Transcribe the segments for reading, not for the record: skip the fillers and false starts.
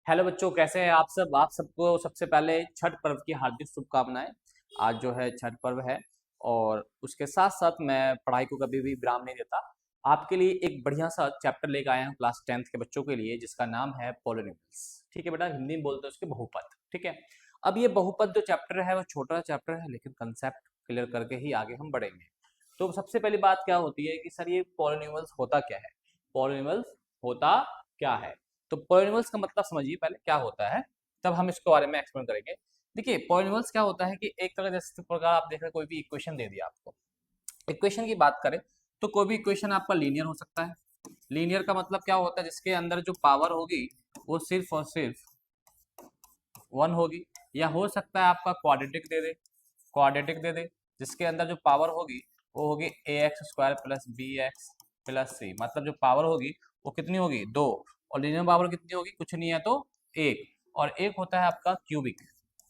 Hello बच्चों, कैसे हैं आप सब। आप सबको सबसे पहले छठ पर्व की हार्दिक शुभकामनाएं। आज जो है छठ पर्व है और उसके साथ साथ मैं पढ़ाई को कभी भी विराम नहीं देता। आपके लिए एक बढ़िया सा चैप्टर लेकर आया हूँ क्लास 10th के बच्चों के लिए, जिसका नाम है पॉलिनोमियल्स। ठीक है बेटा, हिंदी में बोलते हैं उसके बहुपद। ठीक है। अब ये बहुपद जो चैप्टर है वो छोटा चैप्टर है, लेकिन कंसेप्ट क्लियर करके ही आगे हम बढ़ेंगे। तो सबसे पहली बात क्या होती है कि सर ये पॉलिनोमियल्स होता क्या है। पॉलिनोमियल्स होता क्या है, तो पॉलिनोमियल्स का मतलब समझिए पहले क्या होता है, तब हम इसके बारे में एक्सप्लेन करेंगे। देखिए पॉलिनोमियल्स क्या होता है कि एक तरह जैसे प्रकार आप देख रहे हैं, कोई भी इक्वेशन दे दिया आपको। इक्वेशन की बात करें तो कोई भी इक्वेशन आपका लीनियर हो सकता है। लीनियर का मतलब क्या होता है, जिसके अंदर जो पावर होगी वो सिर्फ और सिर्फ वन होगी। या हो सकता है आपका क्वाड्रेटिक दे दे, क्वाड्रेटिक दे दे जिसके अंदर जो पावर होगी वो होगी a x square plus b x plus c. मतलब जो पावर होगी वो कितनी होगी, दो। और लीनियर पावर कितनी होगी, कुछ नहीं है तो एक। और एक होता है आपका क्यूबिक।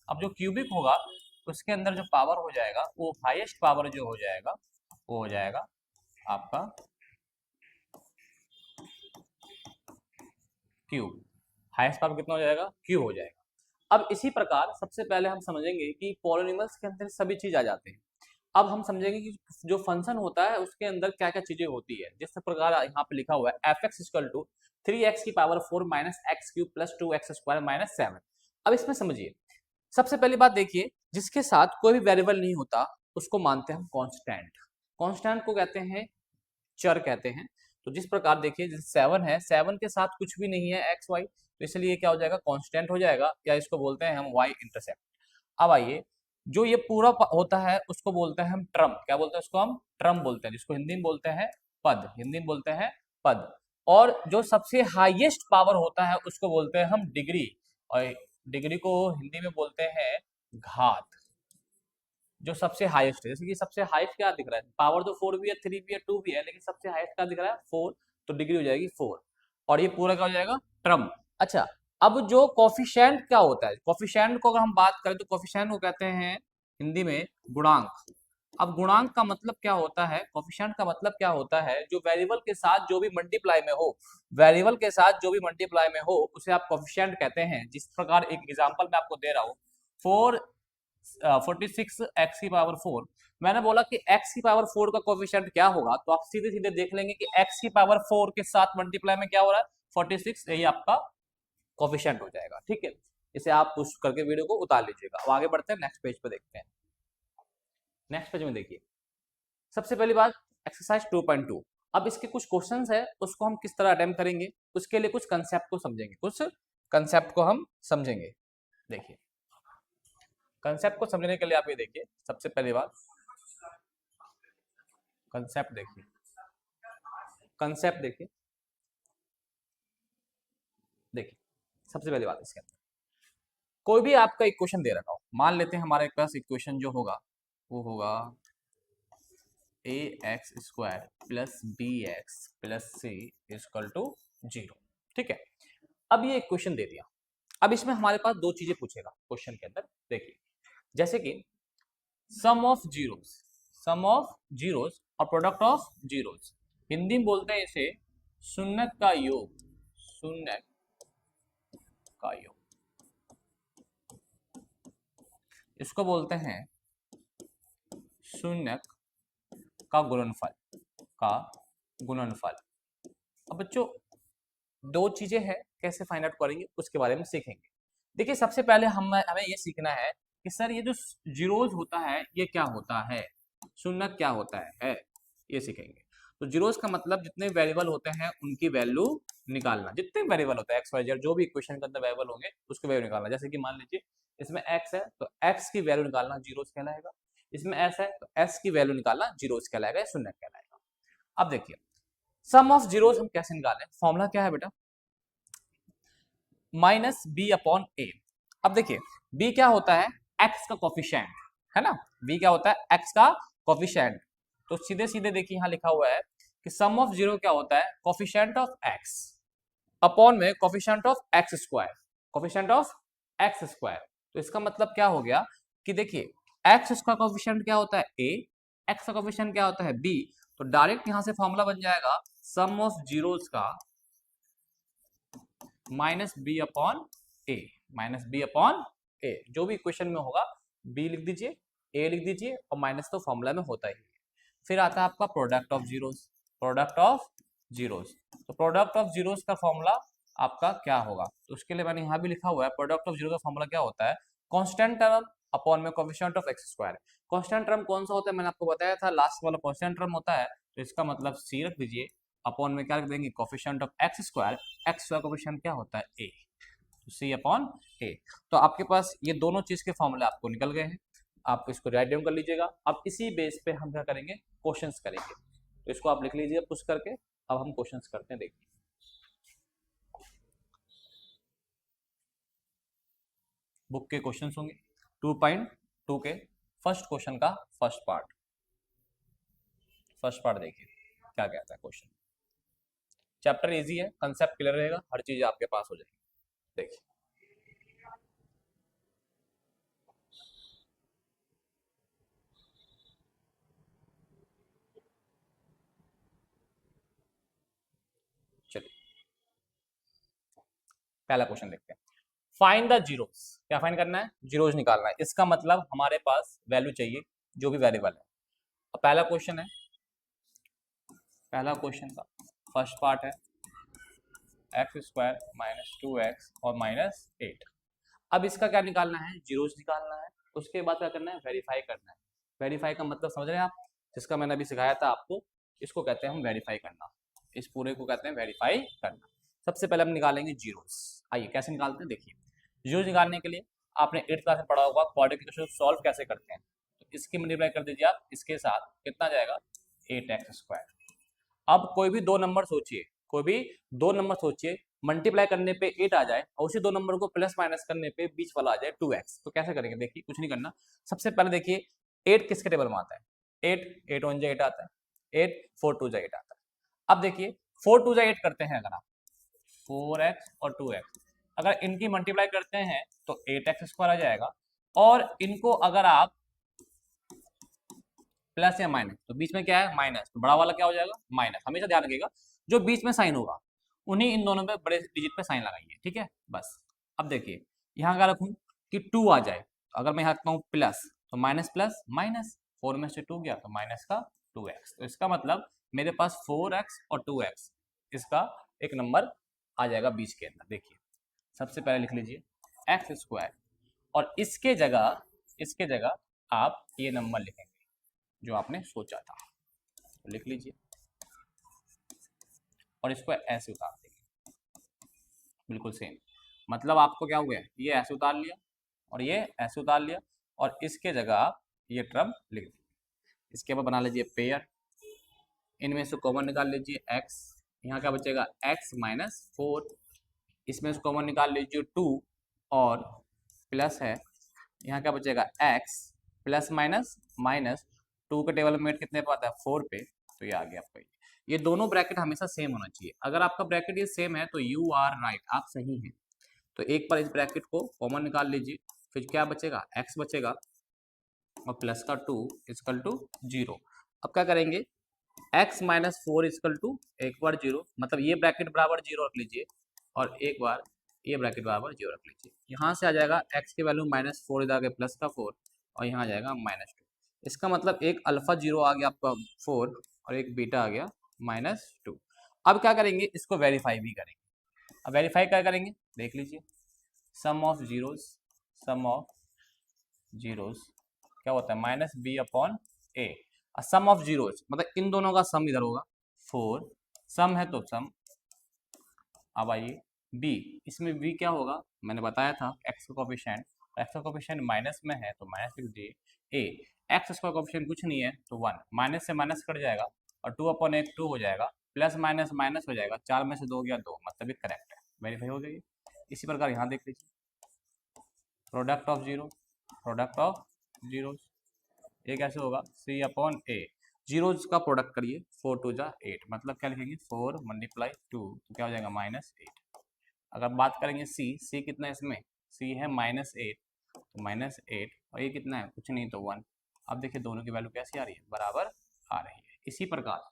अब जो क्यूबिक होगा उसके अंदर जो पावर हो जाएगा वो हाईएस्ट पावर जो हो जाएगा वो हो जाएगा आपका क्यूब। हाईएस्ट पावर कितना हो जाएगा, क्यूब हो जाएगा। अब इसी प्रकार सबसे पहले हम समझेंगे कि पॉलिनोमियल्स के अंदर सभी चीज आ जाते हैं। अब हम समझेंगे कि जो फंक्शन होता है उसके अंदर क्या क्या चीजें होती है। जिस प्रकार यहाँ पे लिखा हुआ है F x equal to 3x की power 4 minus x cube plus 2x square minus 7। अब इसमें समझिए, सबसे पहली बात देखिए, जिसके साथ कोई भी वेरिएबल नहीं होता उसको मानते हैं हम कांस्टेंट। कांस्टेंट को कहते हैं चर कहते हैं। तो जिस प्रकार देखिए जैसे 7 है, 7 के साथ कुछ भी नहीं है एक्स वाई, तो इसलिए क्या हो जाएगा, कांस्टेंट हो जाएगा, या इसको बोलते हैं हम वाई इंटरसेप्ट। अब आइए, जो ये पूरा होता है उसको बोलते हैं हम ट्रम। क्या बोलते हैं उसको, हम ट्रम बोलते हैं, जिसको हिंदी में बोलते हैं पद। हिंदी में बोलते हैं पद। और जो सबसे हाईएस्ट पावर होता है उसको बोलते हैं हम डिग्री। और डिग्री को हिंदी में बोलते हैं घात। जो सबसे हाईएस्ट है, जैसे कि सबसे हाईएस्ट क्या दिख रहा है, पावर तो 4 भी है, 3 भी है, 2 भी है, लेकिन सबसे हाईएस्ट क्या दिख रहा है, 4। तो डिग्री हो जाएगी 4। और ये पूरा क्या हो जाएगा, ट्रम। अच्छा, अब जो कॉफिशेंट क्या होता है, कॉफिशेंट को अगर हम बात करें तो कॉफिशेंट को कहते हैं हिंदी में गुणांक। अब गुणांक का मतलब क्या होता है, कॉफिशेंट का मतलब क्या होता है, जो वेरिएबल के साथ जो भी मल्टीप्लाई में हो, वेरिएबल के साथ जो भी मल्टीप्लाई में हो उसे आप कॉफिशेंट कहते हैं। जिस प्रकार एक एग्जांपल मैं आपको दे रहा हूँ, 46 एक्स की पावर 4। मैंने बोला कि एक्स की पावर 4 का कोफिशिएंट क्या होगा, तो आप सीधे सीधे देख लेंगे कि एक्स की पावर 4 के साथ मल्टीप्लाई में क्या हो रहा है, 46, यही आपका कोफिशिएंट हो जाएगा। ठीक है, इसे आप पुश करके वीडियो को उतार लीजिएगा। अब आगे बढ़ते हैं, नेक्स्ट पेज पे देखते हैं। नेक्स्ट पेज में देखिए, सबसे पहली बात एक्सरसाइज 2.2। अब इसके कुछ क्वेश्चंस है, उसको हम किस तरह अटेम्प्ट करेंगे, उसके लिए कुछ कंसेप्ट को समझेंगे, कुछ कंसेप्ट को हम समझेंगे। देखिए, कंसेप्ट को समझने के लिए आप ये देखिए, सबसे पहली बात कंसेप्ट देखिए, कंसेप्ट देखिए। देखिए, सबसे पहली बात इसके अंदर कोई भी आपका इक्वेशन दे रखा हो, मान लेते हैं हमारे पास इक्वेशन जो होगा वो होगा a x square plus b x plus c is equal to 0। ठीक है, अब ये इक्वेशन दे दिया। अब इसमें हमारे पास दो चीजें पूछेगा क्वेश्चन के अंदर। देखिए, जैसे कि sum of zeros, sum of zeros और प्रोडक्ट ऑफ जीरोस। हिंदी में बोलते हैं इसे शून्यक का योग, शून्यक का योग। इसको बोलते हैं शून्यक का गुणनफल, का गुणनफल। अब बच्चों दो चीजें हैं, कैसे फाइंड आउट करेंगे उसके बारे में सीखेंगे। देखिए, सबसे पहले हमें ये सीखना है कि सर ये जो जीरोज होता है ये क्या होता है, शून्यक क्या होता है, ये सीखेंगे। तो जीरोज का मतलब जितने वेरिएबल होते हैं उनकी वैल्यू निकालना। जितने वेरिएबल होते हैं एक्स वाई जेड, जो भी इक्वेशन के अंदर वेरिएबल होंगे उसकी वैल्यू निकालना। जैसे कि मान लीजिए इसमें एक्स है तो एक्स की वैल्यू निकालना जीरोज कहलाएगा। इसमें एस है तो एस की वैल्यू निकालना जीरोज कहलाएगा, शून्य कहलाएगा। अब देखिए, सम ऑफ जीरोज हम कैसे निकालें, फॉर्मूला क्या है बेटा, माइनस बी अपॉन ए। अब देखिए, बी क्या होता है, एक्स का कोफिशिएंट है ना। बी क्या होता है, एक्स का कोफिशिएंट। तो सीधे सीधे देखिए यहाँ लिखा हुआ है कि सम ऑफ जीरो क्या होता है, कोफिशिएंट ऑफ एक्स अपॉन में coefficient of x square, coefficient of x square. तो इसका मतलब क्या हो गया कि देखिए, एक्स का कोफिशिएंट क्या होता है ए, एक्स का कोफिशिएंट क्या होता है बी। तो डायरेक्ट यहां से फॉर्मूला बन जाएगा सम ऑफ जीरोस का माइनस बी अपॉन ए, माइनस बी अपॉन ए, जो भी इक्वेशन में होगा बी लिख दीजिए, ए लिख दीजिए, और माइनस तो फॉर्मूला में होता ही है। फिर आता है आपका product of zeros, product of zeros. तो प्रोडक्ट ऑफ जीरोस का फॉर्मूला आपका क्या होगा, तो उसके लिए मैंने यहाँ भी लिखा हुआ है, प्रोडक्ट ऑफ जीरो का फॉर्मूला क्या होता है, कांस्टेंट टर्म अपॉन में coefficient of x square. Constant term कौन सा होता है, मैंने आपको बताया था, लास्ट वाला कांस्टेंट टर्म होता है, तो इसका मतलब सी रख दीजिए, अपॉन में क्या रख देंगे, coefficient of x square coefficient क्या होता है, ए, तो सी अपॉन ए। तो आपके पास ये दोनों चीज के फॉर्मूले आपको निकल गए हैं, आप इसको राइट डाउन कर लीजिएगा। अब इसी बेस पे हम क्या करेंगे, क्वेश्चंस करेंगे, तो इसको आप लिख लीजिए पुश करके। अब हम क्वेश्चंस करते हैं, देखिए बुक के क्वेश्चंस होंगे 2.2 के फर्स्ट क्वेश्चन का फर्स्ट पार्ट देखिए क्या कहता है क्वेश्चन। चैप्टर इजी है, कंसेप्ट क्लियर रहेगा, हर चीज आपके पास हो जाएगी। देखिए चलिए पहला क्वेश्चन देखते हैं। फाइंड द जीरोस, क्या फाइंड करना है, जीरोस निकालना है। इसका मतलब हमारे पास वैल्यू चाहिए जो भी वेरिएबल है। अब पहला क्वेश्चन है, पहला क्वेश्चन का फर्स्ट पार्ट है एक्स स्क्वायर माइनस 2x और माइनस 8। अब इसका क्या निकालना है, जीरोस निकालना है। उसके बाद क्या करना है, वेरीफाई करना है। वेरीफाई का मतलब समझ रहे हैं आप, जिसका मैंने अभी सिखाया था आपको, इसको कहते हैं हम वेरीफाई करना, इस पूरे को कहते हैं वेरीफाई करना। सबसे पहले हम निकालेंगे जीरोस। आइए कैसे निकालते हैं, देखिए जीरोस निकालने के लिए आपने 8th क्लास में पढ़ा होगा क्वाड्रेटिक इक्वेशन सॉल्व कैसे करते हैं। तो इसकी मल्टीप्लाई कर दीजिए आप इसके साथ, कितना जाएगा 8x स्क्वायर। अब कोई भी दो नंबर सोचिए, कोई भी दो नंबर सोचिए, मल्टीप्लाई करने पे 8 आ जाए और उसी दो नंबर को प्लस माइनस करने पे बीच वाला आ जाए 2x, तो कैसे करेंगे, देखिए कुछ नहीं करना। सबसे पहले देखिए 8 किसके टेबल में आता है, 8 1 जा 8 आता है, 8 4 2 जा 8 आता है। अब देखिए 4 2 जा 8 करते हैं, अगर आप 4x और 2x अगर इनकी मल्टीप्लाई करते हैं तो 8x स्क्वायर आ जाएगा, और इनको अगर आप प्लस या माइनस, तो बीच में क्या है माइनस, तो बड़ा वाला क्या हो जाएगा माइनस। हमेशा ध्यान रखिएगा जो बीच में साइन होगा उन्हीं इन दोनों पे बड़े डिजिट पे साइन लगाइए, ठीक है बस। अब देखिए यहाँ क्या रखूँ कि 2 आ जाए, तो अगर मैं यहाँ रखता हूँ प्लस, तो माइनस प्लस माइनस, 4 में से 2 गया तो माइनस का 2x, तो इसका मतलब मेरे पास 4x और 2x, इसका एक नंबर आ जाएगा बीच के अंदर। देखिए सबसे पहले लिख लीजिए एक्स स्क्वायर, और इसके जगह आप ये नंबर लिखेंगे जो आपने सोचा था, तो लिख लीजिए और इसको ऐसे उतार देंगे, बिल्कुल सेम। मतलब आपको क्या हुआ है, ये ऐसे उतार लिया और ये ऐसे उतार लिया, और इसके जगह आप ये टर्म लिख दीजिए। इसके बाद बना लीजिए पेयर, इनमें से कॉमन निकाल लीजिए x, यहाँ क्या बचेगा x माइनस 4, इसमें से कॉमन निकाल लीजिए 2, और प्लस है यहाँ क्या बचेगा x प्लस माइनस माइनस 2 के टेबल में कितने पे आता है 4 पे, तो ये आ गया आपका। ये दोनों ब्रैकेट हमेशा सेम होना चाहिए, अगर आपका ब्रैकेट ये सेम है तो यू आर राइट, आप सही हैं। तो एक बार इस ब्रैकेट को कॉमन निकाल लीजिए, फिर क्या बचेगा x बचेगा और प्लस का 2 इजकल टू 0। अब क्या करेंगे x माइनस 4 इजकल टू एक बार 0, मतलब ये ब्रैकेट बराबर 0 रख लीजिए, और एक बार ये ब्रैकेट बराबर 0 रख लीजिए। यहाँ से आ जाएगा x की वैल्यू माइनस 4, इधर आ गया प्लस का 4, और यहाँ आ जाएगा माइनस 2। इसका मतलब एक अल्फा 0 आ गया आपका 4, और एक बीटा आ गया माइनस 2। अब क्या करेंगे, इसको वेरीफाई भी करेंगे। अब वेरीफाई क्या करेंगे, देख लीजिए सम ऑफ जीरोस क्या होता है minus B upon A. Sum of zeros मतलब इन दोनों का सम इधर होगा 4, सम है तो सम। अब आइए बी, इसमें बी क्या होगा, मैंने बताया था एक्स का कोफिशिएंट माइनस में है तो माइनस लिख दिए। ए एक्स स्क्वायर कोफिशिएंट कुछ नहीं है तो 1, माइनस से माइनस कट जाएगा, और 2 अपॉन 1 2 हो जाएगा, प्लस माइनस माइनस हो जाएगा, 4 में से 2 गया 2, मतलब ये करेक्ट है, वेरीफाई हो गई। इसी प्रकार यहाँ देख लीजिए प्रोडक्ट ऑफ जीरो, ये कैसे होगा सी अपॉन ए, जीरोज का प्रोडक्ट करिए 4 2 जा 8, मतलब क्या लिखेंगे 4 मल्टीप्लाई 2, तो क्या हो जाएगा माइनस 8। अगर बात करेंगे सी कितना है इसमें, सी है माइनस 8, तो माइनस 8, और ये कितना है कुछ नहीं तो 1। अब देखिए दोनों की वैल्यू कैसी आ रही है, बराबर आ रही है। इसी प्रकार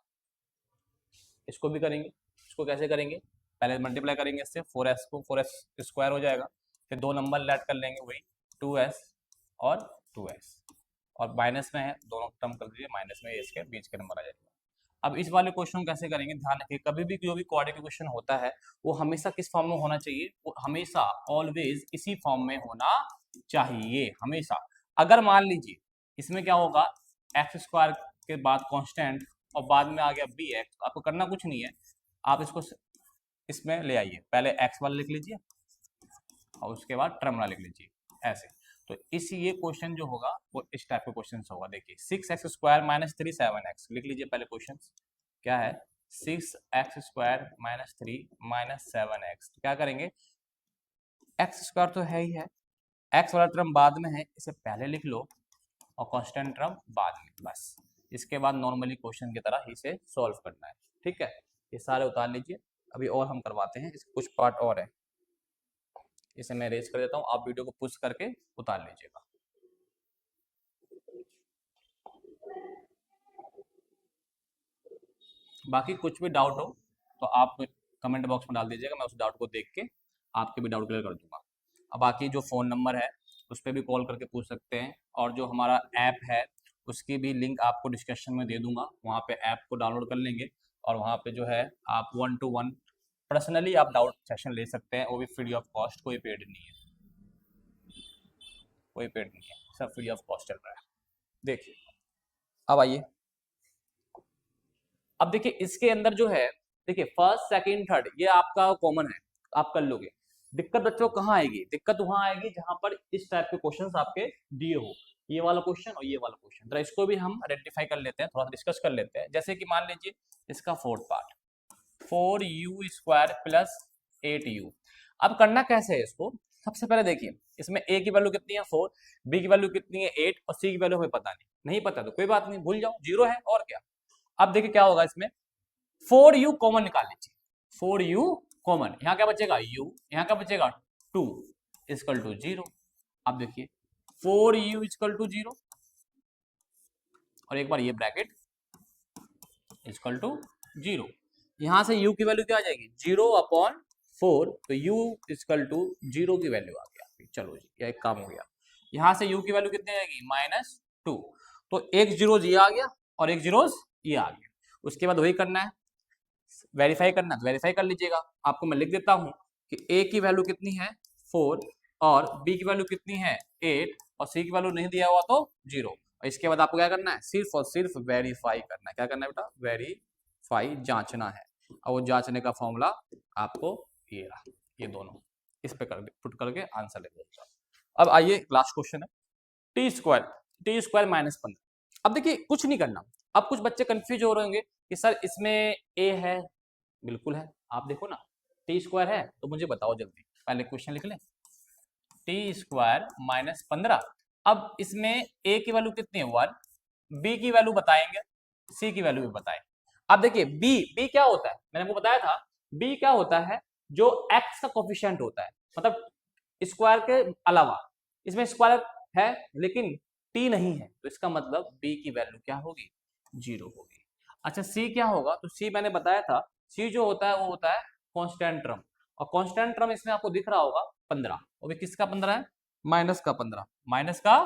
इसको भी करेंगे, इसको कैसे करेंगे, पहले मल्टीप्लाई करेंगे इससे 4x को, 4x स्क्वायर हो जाएगा, फिर 2 नंबर ऐड कर लेंगे, वही 2s और 2s, और माइनस में है, दोनों टर्म कर दीजिए, माइनस में इसके बीच के नंबर आ जाएगा। अब इस वाले क्वेश्चन कैसे करेंगे, ध्यान रखिए, कभी भी जो भी क्वाड्रेटिक क्वेश्चन होता है वो हमेशा किस फॉर्म में होना चाहिए, वो हमेशा ऑलवेज इसी फॉर्म में होना चाहिए हमेशा। अगर मान लीजिए इसमें क्या होगा, एक्स स्क्वायर के बाद कांस्टेंट और बाद में आ गया बी एक्स, तो आपको करना कुछ नहीं है, आप इसको इसमें ले आइए, पहले एक्स वाला लिख लीजिए और उसके बाद टर्म वाला लिख लीजिए ऐसे। तो इस ये क्वेश्चन जो होगा वो इस टाइप का क्वेश्चन होगा। देखिए 6x² माइनस 3 7x लिख लीजिए पहले क्वेश्चन क्या है, 6x² माइनस 3 माइनस 7x, क्या करेंगे, एक्स स्क्वायर तो है ही है, एक्स वाला टर्म बाद में है, इसे पहले लिख लो और कांस्टेंट टर्म बाद में, बस इसके बाद नॉर्मली क्वेश्चन की तरह इसे सॉल्व करना है। ठीक है, ये सारे उतार लीजिए, अभी और हम करवाते हैं, इसके कुछ पार्ट और है, इसे मैं रेज कर देता हूँ, आप वीडियो को पुश करके उतार लीजिएगा। बाकी कुछ भी डाउट हो तो आप कमेंट बॉक्स में डाल दीजिएगा, मैं उस डाउट को देख के आपके भी डाउट क्लियर कर दूंगा। अब बाकी जो फ़ोन नंबर है उस पर भी कॉल करके पूछ सकते हैं, और जो हमारा ऐप है उसकी भी लिंक आपको डिस्क्रिप्शन में दे दूंगा, वहाँ पे ऐप को डाउनलोड कर लेंगे और वहाँ पे जो है आप 1 to 1 पर्सनली आप डाउट सेशन ले सकते हैं, वो भी फ्री ऑफ कॉस्ट, कोई पेड नहीं है, कोई पेड नहीं है, सब फ्री ऑफ कॉस्ट चल रहा है। देखिए अब आइए, अब देखिए इसके अंदर जो है, देखिए फर्स्ट सेकंड थर्ड ये आपका कॉमन है, आप कर लोगे। दिक्कत बच्चों कहाँ आएगी, दिक्कत वहां आएगी जहां पर इस टाइप के क्वेश्चंस आपके दिए हो, ये वाला क्वेश्चन और ये वाला क्वेश्चन, तो इसको भी हम आइडेंटिफाई कर लेते हैं, थोड़ा सा डिस्कस कर लेते हैं। जैसे कि मान लीजिए इसका fourth part 4u² plus 8u, अब करना कैसे है इसको, सबसे पहले देखिए इसमें a की वैल्यू कितनी है 4, b की वैल्यू कितनी है 8 और c की वैल्यू हमें पता नहीं पता तो कोई बात नहीं, भूल जाओ, 0 है और क्या। अब देखिए क्या होगा इसमें, 4u कॉमन निकाल लीजिए, 4u कॉमन, यहाँ क्या बचेगा u, यहाँ क्या बचेगा 2 इक्वल टू 0। अब देखिए 4u इक्वल टू 0 और एक बार ये ब्रैकेट इक्वल टू 0, यहाँ से u की वैल्यू क्या आ जाएगी 0/4, तो u इक्वल टू 0 की वैल्यू आ गया। चलो जी यह एक काम हो गया, यहाँ से u की वैल्यू कितनी आएगी -2, तो एक जीरो ये आ गया और एक जीरो ये आ गया। उसके बाद वही करना है, वेरीफाई करना है तो वेरीफाई कर लीजिएगा, आपको मैं लिख देता हूं कि a की वैल्यू कितनी है 4 और b की वैल्यू कितनी है 8 और c की वैल्यू नहीं दिया हुआ तो 0, और इसके बाद आपको क्या करना है, सिर्फ और सिर्फ वेरीफाई करना है। क्या करना है बेटा, वेरीफाई, जांचना है, और वो जांचने का फॉर्मूला आपको ये रहा, ये दोनों इस पे कर पुट करके आंसर लिख देगा। अब आइए लास्ट क्वेश्चन है, टी स्क्वायर माइनस 15। अब देखिए कुछ नहीं करना, अब कुछ बच्चे कंफ्यूज हो रहे होंगे कि सर इसमें ए है, बिल्कुल है, आप देखो ना टी स्क्वायर है, तो मुझे बताओ जल्दी, पहले क्वेश्चन लिख लें, टी स्क्वायर माइनस 15। अब इसमें ए की वैल्यू कितनी है 1, बी की वैल्यू बताएंगे, सी की वैल्यू भी बताएं। अब देखिए बी क्या होता है, मैंने आपको बताया था, बी क्या होता है, जो एक्स का कोफिशिएंट होता है, मतलब स्क्वायर के अलावा, इसमें स्क्वायर है लेकिन टी नहीं है, तो इसका मतलब बी की वैल्यू क्या होगी 0 होगी। अच्छा सी क्या होगा, तो सी मैंने बताया था, सी जो होता है वो होता है कांस्टेंट टर्म, और कांस्टेंट टर्म इसमें आपको दिख रहा होगा 15, और भी किसका 15 है, माइनस का 15, माइनस का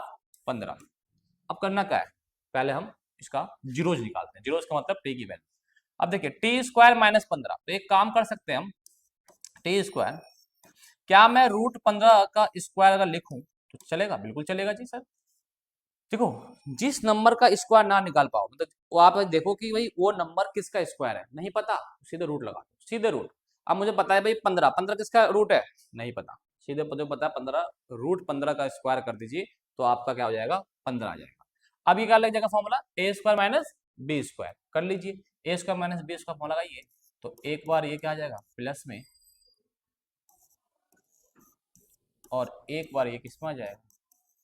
15। अब करना क्या है, पहले हम इसका जीरोज निकालते हैं, जीरोज का मतलब टी की वैल्यू। अब देखिए टी स्क्वायर माइनस 15, तो एक काम कर सकते हैं हम, टी स्क्वायर, क्या मैं √15 का स्क्वायर अगर लिखूं तो चलेगा, बिल्कुल चलेगा जी सर। देखो जिस नंबर का स्क्वायर ना निकाल पाओ, मतलब वो आप देखो कि भाई वो नंबर किसका स्क्वायर है, नहीं पता, सीधे रूट लगा दो, सीधे रूट। अब मुझे पता है भाई 15 किसका रूट है, नहीं पता, सीधे मुझे पता है 15, √15 का स्क्वायर कर दीजिए तो आपका क्या हो जाएगा 15 आ जाएगा। अब ये क्या लग जाएगा formula, a square minus b square, कर लीजिए, a square minus b square formula लगाइए, तो एक बार ये क्या आ जाएगा प्लस में, और एक बार ये किस में आ जाएगा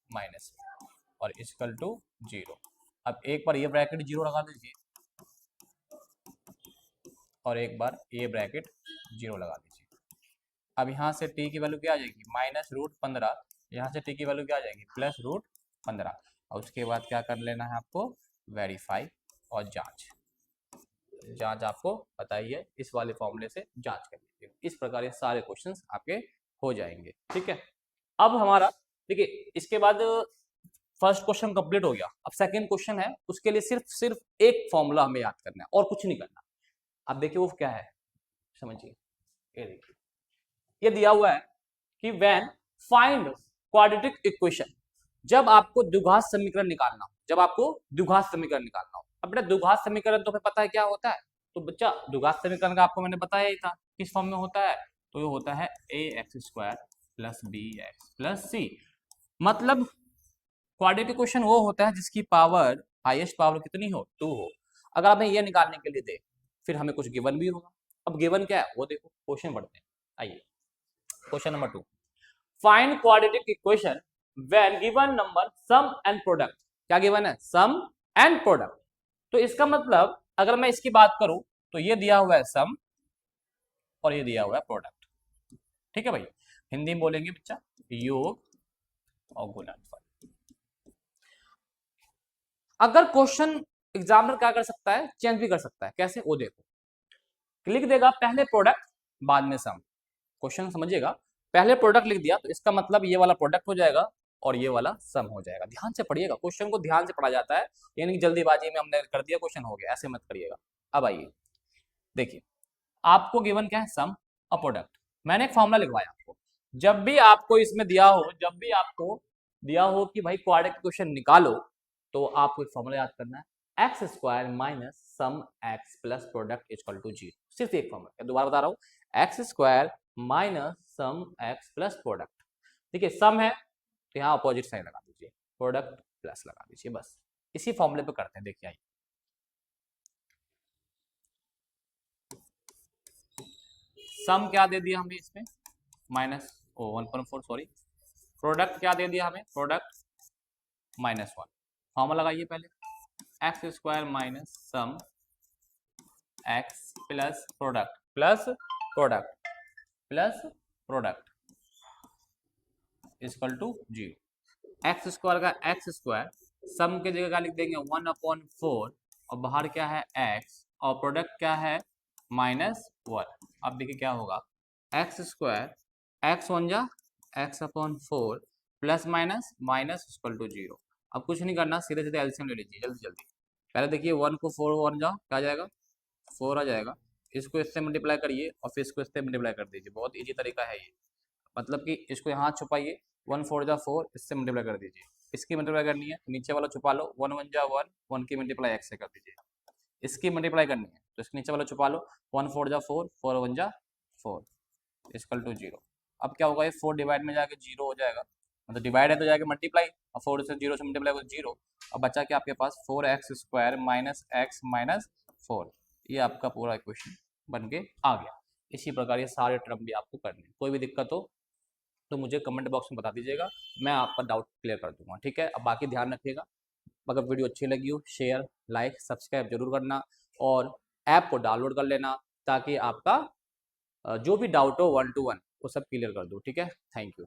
माइनस में, और इक्वल टू 0। अब एक बार ये ब्रैकेट 0 लगा दीजिए और एक बार ये ब्रैकेट 0 लगा दीजिए। अब यहाँ से t की वैल्यू क्या आ जाएगी -√15, यहाँ से t की वैल्यू क्या आ जाएगी +√15, और उसके बाद क्या कर लेना है आपको, वेरीफाई और जांच आपको बताइए, इस वाले फॉर्मूले से जांच कर लीजिए। इस प्रकार ये सारे क्वेश्चंस आपके हो जाएंगे, ठीक है। अब हमारा देखिए इसके बाद फर्स्ट क्वेश्चन कंप्लीट हो गया। अब सेकंड क्वेश्चन है, उसके लिए सिर्फ सिर्फ एक फॉर्मूला हमें याद करना है और कुछ नहीं करना। अब देखिए वो क्या है, समझिए। ये देखिए, ये दिया हुआ है कि व्हेन फाइंड क्वाड्रेटिक इक्वेशन, जब आपको द्विघात समीकरण निकालना हो, जब आपको द्विघात समीकरण निकालना हो। अब बेटा द्विघात समीकरण तो हमें पता है क्या होता है, तो बच्चा द्विघात समीकरण का आपको मैंने बताया ही था किस फॉर्म में होता है, तो ये होता है ax² plus bx plus c। मतलब क्वाड्रेटिक इक्वेशन वो होता है जिसकी पावर हाईएस्ट पावर कितनी हो, 2 हो। अगर हमें ये निकालने के लिए दे, फिर हमें कुछ गिवन भी होगा। अब गिवन क्या है वो देखो, क्वेश्चन पढ़ते हैं। आइए question number 2, find quadratic equation when given number sum and product. क्या गिवन है, सम एंड प्रोडक्ट। तो इसका मतलब अगर मैं इसकी बात करूं तो ये दिया हुआ है सम और ये दिया हुआ है प्रोडक्ट। ठीक है भाई, हिंदी में बोलेंगे बच्चा योग और गुणनफल। अगर क्वेश्चन एग्जामिनर क्या कर सकता है, चेंज भी कर सकता है। कैसे, वो देखो, लिख देगा पहले प्रोडक्ट बाद में सम। क्वेश्चन समझिएगा, पहले प्रोडक्ट लिख दिया तो इसका मतलब ये वाला प्रोडक्ट हो जाएगा और ये वाला सम हो जाएगा। ध्यान से पढ़िएगा, क्वेश्चन को ध्यान से पढ़ा जाता है, यानी कि जल्दीबाजी में हमने कर दिया क्वेश्चन हो गया, ऐसे मत करिएगा। अब आइए देखिए, आपको गिवन क्या है, सम और प्रोडक्ट। मैंने एक फॉर्मूला लिखवाया आपको। जब भी आपको इसमें दिया हो, जब भी आपको दिया हो कि भाई क्वाड्रेटिक इक्वेशन निकालो, तो आपको एक फॉर्मूला याद करना है, x² minus sum x plus product equal to 0। सिर्फ एक फॉर्मूला, दोबारा बता रहा हूँ, x² minus sum x plus product. ठीक है, सम है तो यहाँ अपोजिट साइन लगा दीजिए, प्रोडक्ट प्लस लगा दीजिए, बस इसी फॉर्मूले पे करते हैं। देखिए आइए, सम क्या दे दिया हमें इसमें, माइनस 1.4, सॉरी, प्रोडक्ट क्या दे दिया हमें, प्रोडक्ट -1। फॉर्मूला लगाइए पहले, x² minus sum x plus product plus product plus product equal to 0। x² का x², सम के जगह का लिख देंगे 1/4 और बाहर क्या है x और प्रोडक्ट क्या है -1। अब देखिए क्या होगा, x², x1 जा x/4 plus minus minus equal to 0। अब कुछ नहीं करना, सीधे सीधे एलसीएम ले लीजिए जल्दी जल्दी। पहले देखिए 1 को 4 1 जाओ, क्या आ जाएगा, 4 आ जाएगा। इसको इससे मल्टीप्लाई करिए और फिर इसको इससे मल्टीप्लाई कर दीजिए, बहुत इजी तरीका है ये। मतलब कि इसको यहाँ छुपाइए, 1 4 जा 4, इससे मल्टीप्लाई कर दीजिए। इसकी मल्टीप्लाई करनी है, नीचे वाला छुपा लो, 1 1 जा 1, 1 की मल्टीप्लाई x से कर दीजिए। इसकी मल्टीप्लाई करनी है तो इसके नीचे वाला छुपा लो, 1 4 जा 4, 4 1 जा 4 इक्वल टू 0। अब क्या होगा, ये 4 डिवाइड में जाके 0 हो जाएगा, मतलब डिवाइड है तो जाके मल्टीप्लाई, और 4 से 0 से मल्टीप्लाई हो 0। अब बचा क्या आपके पास, 4x² माइनस x माइनस 4। ये आपका पूरा इक्वेशन बन के आ गया। इसी प्रकार ये सारे टर्म भी आपको करने हैं। कोई भी दिक्कत हो तो मुझे कमेंट बॉक्स में बता दीजिएगा, मैं आपका डाउट क्लियर कर दूंगा। ठीक है, अब बाकी ध्यान रखिएगा, अगर वीडियो अच्छी लगी हो शेयर लाइक सब्सक्राइब जरूर करना और ऐप को डाउनलोड कर लेना, ताकि आपका जो भी डाउट हो 1 to 1 वो सब क्लियर कर दूँ। ठीक है, थैंक यू।